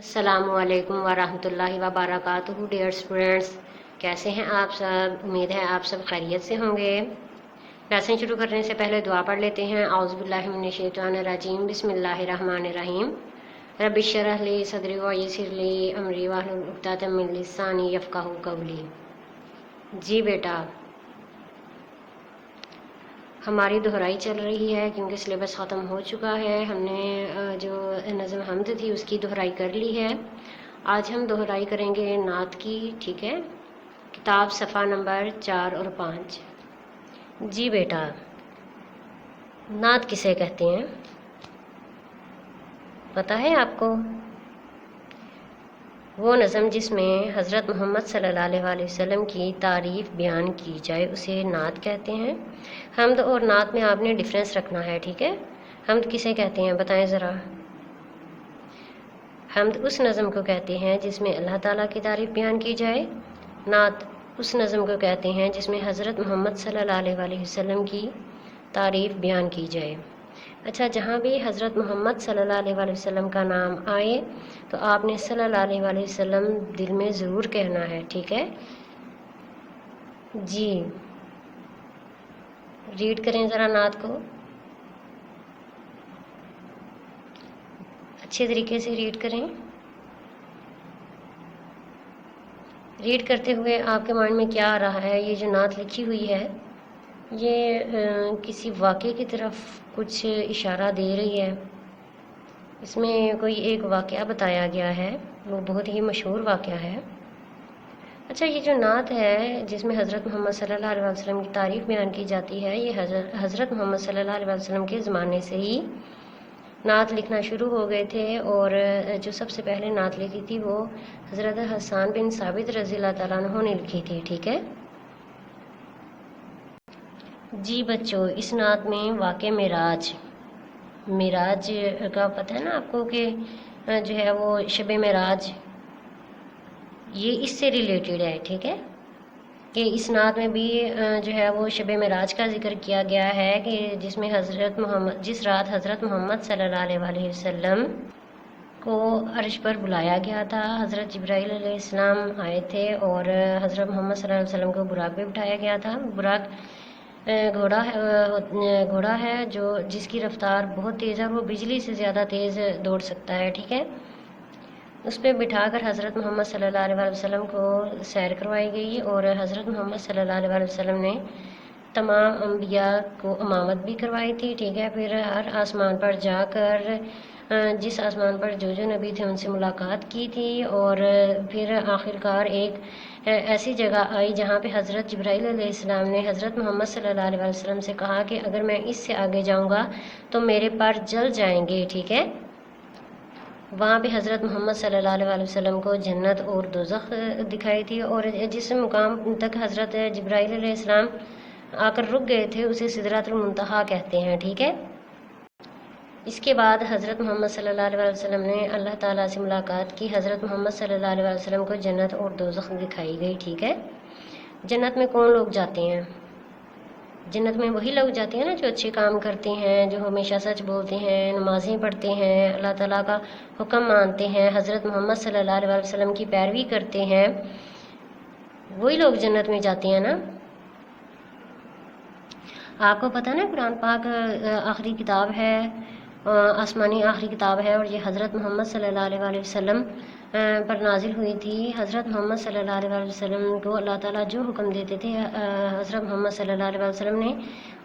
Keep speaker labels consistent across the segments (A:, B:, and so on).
A: अस्सलामु अलैकुम वरहमतुल्लाहि वबरकातुहू। डियर स्टूडेंट्स, कैसे हैं आप सब? उम्मीद है आप सब खैरियत से होंगे। लेसन शुरू करने से पहले दुआ पढ़ लेते हैं। औज़ु बिल्लाहि मिनश शैतानिर रजीम, बिस्मिल्लाहिर रहमानिर रहीम। रब्बि इश्रह ली सदरी व यस्सिर ली अमरी वहलुल उक़दतम मिन लिसानी यफ़क़हू क़ौली। जी बेटा, हमारी दोहराई चल रही है क्योंकि सिलेबस ख़त्म हो चुका है। हमने जो नज़म हम्द थी उसकी दोहराई कर ली है। आज हम दोहराई करेंगे नात की, ठीक है। किताब सफ़ा नंबर 4 और 5। जी बेटा, नात किसे कहते हैं पता है आपको? वो नज़म जिसमें हज़रत मोहम्मद सल्लल्लाहु अलैहि वसल्लम की तारीफ़ बयान की जाए उसे नात कहते हैं। हम्द और नात में आपने डिफरेंस रखना है, ठीक है। हम्द किसे कहते हैं बताएं ज़रा? हम्द उस नज़म को कहते हैं जिसमें अल्लाह ताला की तारीफ़ बयान की जाए। नात उस नज़म को कहते हैं जिसमें हज़रत मोहम्मद सल्लल्लाहु अलैहि वसल्लम की तारीफ़ बयान की जाए। अच्छा, जहाँ भी हज़रत मोहम्मद सल्लल्लाहु अलैहि वसल्लम का नाम आए तो आपने सल्लल्लाहु अलैहि वसल्लम दिल में ज़रूर कहना है, ठीक है जी। रीड करें ज़रा नात को, अच्छे तरीके से रीड करें। रीड करते हुए आपके माइंड में क्या आ रहा है? ये जो नात लिखी हुई है ये किसी वाक़े की तरफ कुछ इशारा दे रही है। इसमें कोई एक वाक़या बताया गया है, वो बहुत ही मशहूर वाक़या है। अच्छा, ये जो नात है जिसमें हज़रत मोहम्मद सल्लल्लाहु अलैहि वसल्लम की तारीफ़ बयान की जाती है, ये हज़रत मोहम्मद सल्लल्लाहु अलैहि वसल्लम के ज़माने से ही नात लिखना शुरू हो गए थे। और जो सबसे पहले नात लिखी थी वो हज़रत हसन बिन साबित रज़ियल्लाहु ताला अन्हु ने लिखी थी, ठीक है जी। बच्चों, इस नात में वाक़े मेराज का पता है ना आपको कि जो है वो शब मेराज, ये इससे रिलेटेड है, ठीक है। कि इस नात में भी जो है वो शब मेराज का जिक्र किया गया है कि जिसमें जिस रात हज़रत मोहम्मद सल्लल्लाहु अलैहि वसल्लम को अर्श पर बुलाया गया था। हज़रत जिब्राईल अलैहिस्सलाम आए थे और हज़रत मोहम्मद सल्लल्लाहु अलैहि वसल्लम को बुराक पे बिठाया गया था। बुराक घोड़ा है जो जिसकी रफ्तार बहुत तेज़ है और वो बिजली से ज़्यादा तेज़ दौड़ सकता है, ठीक है। उस पर बिठाकर हज़रत मोहम्मद सल्लल्लाहु अलैहि वसल्लम को सैर करवाई गई और हज़रत मोहम्मद सल्लल्लाहु अलैहि वसल्लम ने तमाम अम्बिया को इमामत भी करवाई थी, ठीक है। फिर हर आसमान पर जाकर जिस आसमान पर जो नबी थे उनसे मुलाकात की थी और फिर आखिरकार एक ऐसी जगह आई जहाँ पे हज़रत जिब्राईल अलैहिस्सलाम ने हज़रत मोहम्मद सल्लल्लाहु अलैहि वसल्लम से कहा कि अगर मैं इससे आगे जाऊँगा तो मेरे पर जल जाएंगे, ठीक है। वहाँ पे हज़रत मोहम्मद सल्लल्लाहु अलैहि वसल्लम को जन्नत और दोज़ख दिखाई थी और जिस मुकाम तक हज़रत जिब्राईल अलैहिस्सलाम आकर रुक गए थे उसे सिदरतुल मुंतहा कहते हैं, ठीक है। इसके बाद हज़रत मोहम्मद सल्लल्लाहु अलैहि वसल्लम ने अल्लाह ताला से मुलाकात की। हज़रत मोहम्मद सल्लल्लाहु अलैहि वसल्लम को जन्नत और दोज़ख दिखाई गई, ठीक है। जन्नत में कौन लोग जाते हैं? जन्नत में वही लोग जाते हैं ना जो अच्छे काम करते हैं, जो हमेशा सच बोलते हैं, नमाज़ें पढ़ते हैं, अल्लाह ताला का हुक्म मानते हैं, हज़रत मोहम्मद सल्लल्लाहु अलैहि वसल्लम की पैरवी करते हैं, वही लोग जन्नत में जाते हैं ना। आपको पता है ना कुरान पाक आखिरी किताब है, आसमानी आखिरी किताब है और ये हज़रत मोहम्मद सल्लल्लाहु अलैहि वसल्लम पर नाजिल हुई थी। हज़रत मोहम्मद सल्लल्लाहु अलैहि वसल्लम को अल्लाह ताला जो हुक्म देते थे हज़रत मोहम्मद सल्लल्लाहु अलैहि वसल्लम ने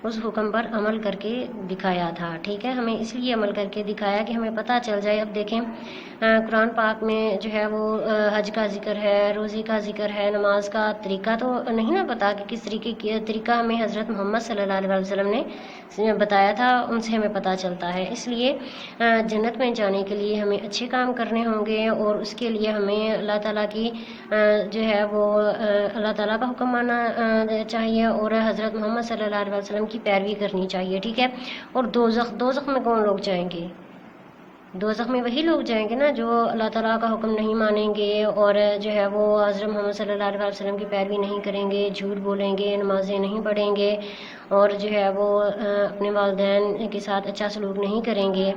A: उस हुक्म पर अमल करके दिखाया था, ठीक है। हमें इसलिए अमल करके दिखाया कि हमें पता चल जाए। अब देखें कुरान पाक में जो है वो हज का जिक्र है, रोज़े का जिक्र है, नमाज का तरीका तो नहीं ना पता कि किस तरीका हमें हज़रत मोहम्मद सल्लल्लाहु अलैहि वसल्लम ने बताया था, उनसे हमें पता चलता है। इसलिए जन्नत में जाने के लिए हमें अच्छे काम करने होंगे और उसके लिए हमें अल्लाह ताला की जो है वो अल्लाह ताला का हुक्म मानना चाहिए और हज़रत मोहम्मद सल्लल्लाहु अलैहि वसल्लम की पैरवी करनी चाहिए, ठीक है। और दोज़ख में कौन लोग जाएंगे? दोज़ख में वही लोग जाएंगे ना जो अल्लाह ताला का हुक्म नहीं मानेंगे और जो है वो हज़रत मोहम्मद सल्लल्लाहु अलैहि वसल्लम की पैरवी नहीं करेंगे, झूठ बोलेंगे, नमाज़ें नहीं पढ़ेंगे और जो है वो अपने वालिदैन के साथ अच्छा सलूक नहीं करेंगे।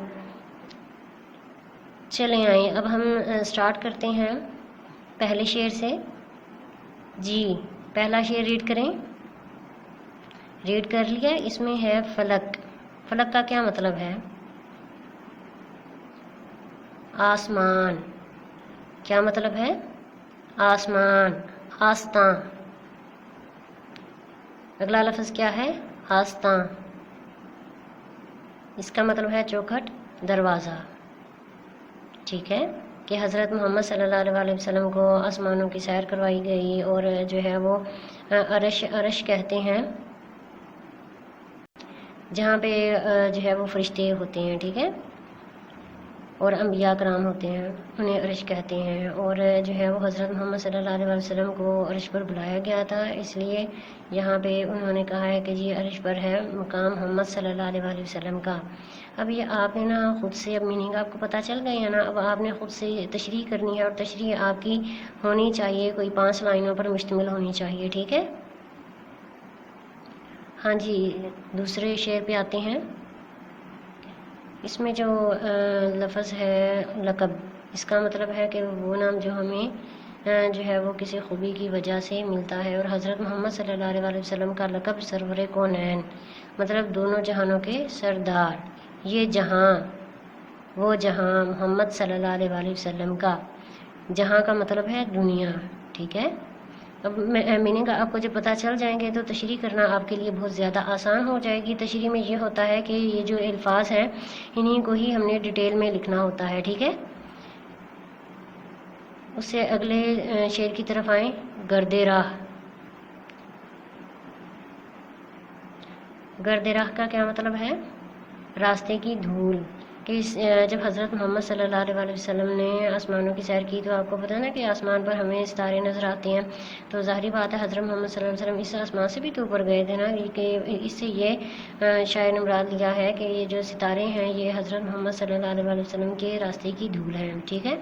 A: چلیں آئیں اب ہم سٹارٹ کرتے ہیں پہلے شعر سے. جی پہلا شعر ریڈ کریں. ریڈ کر لیا. اس میں ہے فلک. فلک کا کیا مطلب ہے؟ آسمان. کیا مطلب ہے؟ آسمان. آستاں. اگلا لفظ کیا ہے؟ آستاں. اس کا مطلب ہے چوکھٹ، دروازہ. ٹھیک ہے کہ حضرت محمد صلی اللہ علیہ وسلم کو آسمانوں کی سیر کروائی گئی اور جو ہے وہ عرش کہتے ہیں جہاں پہ جو ہے وہ فرشتے ہوتے ہیں. ٹھیک ہے، اور انبیاء کرام ہوتے ہیں، انہیں عرش کہتے ہیں. اور جو ہے وہ حضرت محمد صلی اللہ علیہ وسلم کو عرش پر بلایا گیا تھا، اس لیے یہاں پہ انہوں نے کہا ہے کہ جی عرش پر ہے مقام محمد صلی اللہ علیہ وسلم کا. اب یہ آپ نے نا خود سے اب میننگ آپ کو پتہ چل گئی ہے نا. اب آپ نے خود سے تشریح کرنی ہے، اور تشریح آپ کی ہونی چاہیے کوئی 5 لائنوں پر مشتمل ہونی چاہیے. ٹھیک ہے. ہاں جی دوسرے شعر پہ آتے ہیں. اس میں جو لفظ ہے لقب، اس کا مطلب ہے کہ وہ نام جو ہمیں جو ہے وہ کسی خوبی کی وجہ سے ملتا ہے. اور حضرت محمد صلی اللہ علیہ وسلم کا لقب سرور کونین، مطلب دونوں جہانوں کے سردار. یہ جہاں، وہ جہاں محمد صلی اللہ علیہ وسلم کا. جہاں کا مطلب ہے دنیا. ٹھیک ہے. اب میننگ آپ کو جب پتہ چل جائیں گے تو تشریح کرنا آپ کے لیے بہت زیادہ آسان ہو جائے گی. تشریح میں یہ ہوتا ہے کہ یہ جو الفاظ ہیں انہیں کو ہی ہم نے ڈیٹیل میں لکھنا ہوتا ہے. ٹھیک ہے. اس سے اگلے شعر کی طرف آئیں. گرد راہ. گرد راہ کا کیا مطلب ہے؟ راستے کی دھول. کہ جب حضرت محمد صلی اللہ علیہ وسلم نے آسمانوں کی سیر کی تو آپ کو پتہ نا کہ آسمان پر ہمیں ستارے نظر آتے ہیں. تو ظاہری بات ہے حضرت محمد صلی اللہ علیہ وسلم اس آسمان سے بھی تو اوپر گئے تھے نا. کہ اس سے یہ شاعر نے مراد لیا ہے کہ یہ جو ستارے ہیں یہ حضرت محمد صلی اللہ علیہ وسلم کے راستے کی دھول ہیں. ٹھیک ہے.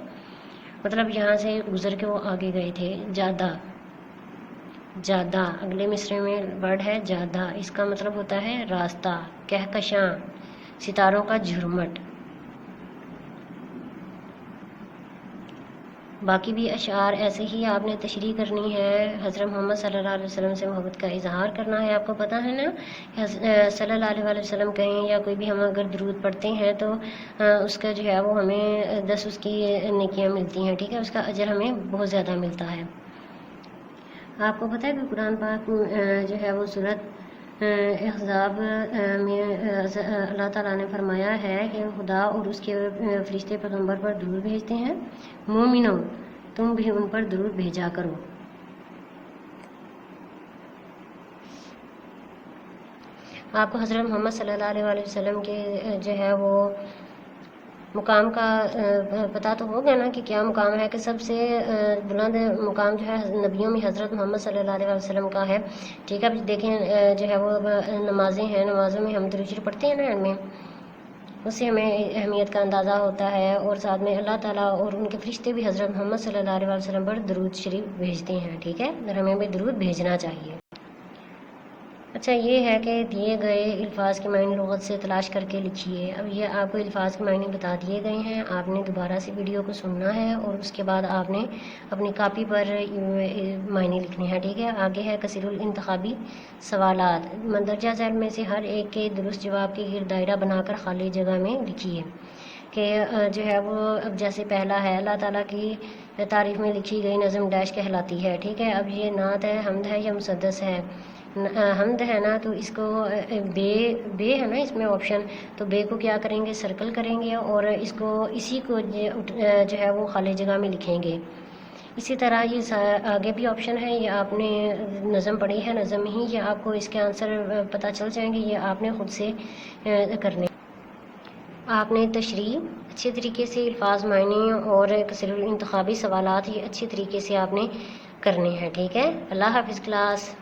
A: مطلب یہاں سے گزر کے وہ آگے گئے تھے. جادہ. جادہ اگلے مصرے میں ورڈ ہے جادہ. اس کا مطلب ہوتا ہے راستہ. کہکشاں، ستاروں کا جھرمٹ. باقی بھی اشعار ایسے ہی آپ نے تشریح کرنی ہے. حضرت محمد صلی اللہ علیہ وسلم سے محبت کا اظہار کرنا ہے. آپ کو پتہ ہے نا صلی اللہ علیہ وسلم کہیں یا کوئی بھی ہم اگر درود پڑھتے ہیں تو اس کا جو ہے وہ ہمیں 10 اس کی نیکیاں ملتی ہیں. ٹھیک ہے. اس کا اجر ہمیں بہت زیادہ ملتا ہے. آپ کو پتہ ہے کہ قرآن پاک جو ہے وہ سورۃ احزاب میں اللہ تعالیٰ نے فرمایا ہے کہ خدا اور اس کے فرشتے پیغمبر پر درود بھیجتے ہیں. مومنوں تم بھی ان پر درود بھیجا کرو. آپ کو حضرت محمد صلی اللہ علیہ وسلم کے جو ہے وہ مقام کا پتہ تو ہوگا نا کہ کیا مقام ہے. کہ سب سے بلند مقام جو ہے نبیوں میں حضرت محمد صلی اللہ علیہ وسلم کا ہے. ٹھیک ہے. اب دیکھیں جو ہے وہ نمازیں ہیں، نمازوں میں ہم درود شریف پڑھتے ہیں نا اینڈ میں، اس سے ہمیں اہمیت کا اندازہ ہوتا ہے. اور ساتھ میں اللہ تعالیٰ اور ان کے فرشتے بھی حضرت محمد صلی اللہ علیہ وسلم پر درود شریف بھیجتے ہیں. ٹھیک ہے. اور ہمیں بھی درود بھیجنا چاہیے. اچھا یہ ہے کہ دیے گئے الفاظ کے معنی لغت سے تلاش کر کے لکھیے. اب یہ آپ کو الفاظ کے معنی بتا دیے گئے ہیں. آپ نے دوبارہ سے ویڈیو کو سننا ہے اور اس کے بعد آپ نے اپنی کاپی پر معنی لکھنے ہیں. ٹھیک ہے. آگے ہے کثیر الانتخابی سوالات. مندرجہ ذیل میں سے ہر ایک کے درست جواب کے گرد دائرہ بنا کر خالی جگہ میں لکھیے. کہ جو ہے وہ اب جیسے پہلا ہے اللہ تعالیٰ کی تعریف میں لکھی گئی نظم ڈیش کہلاتی ہے. ٹھیک ہے. اب یہ نعت ہے، حمد ہے یا مسدس ہے؟ حمد ہے نا تو اس کو بے ہے نا اس میں آپشن، تو بے کو کیا کریں گے؟ سرکل کریں گے اور اس کو اسی کو جو ہے وہ خالی جگہ میں لکھیں گے. اسی طرح یہ آگے بھی آپشن ہے. یہ آپ نے نظم پڑھی ہے، نظم ہی یہ آپ کو اس کے آنسر پتہ چل جائیں گے. یہ آپ نے خود سے کرنے. آپ نے تشریح اچھے طریقے سے الفاظ معنی اور کثیر الانتخابی سوالات یہ اچھے طریقے سے آپ نے کرنے ہیں. ٹھیک ہے. اللہ حافظ کلاس.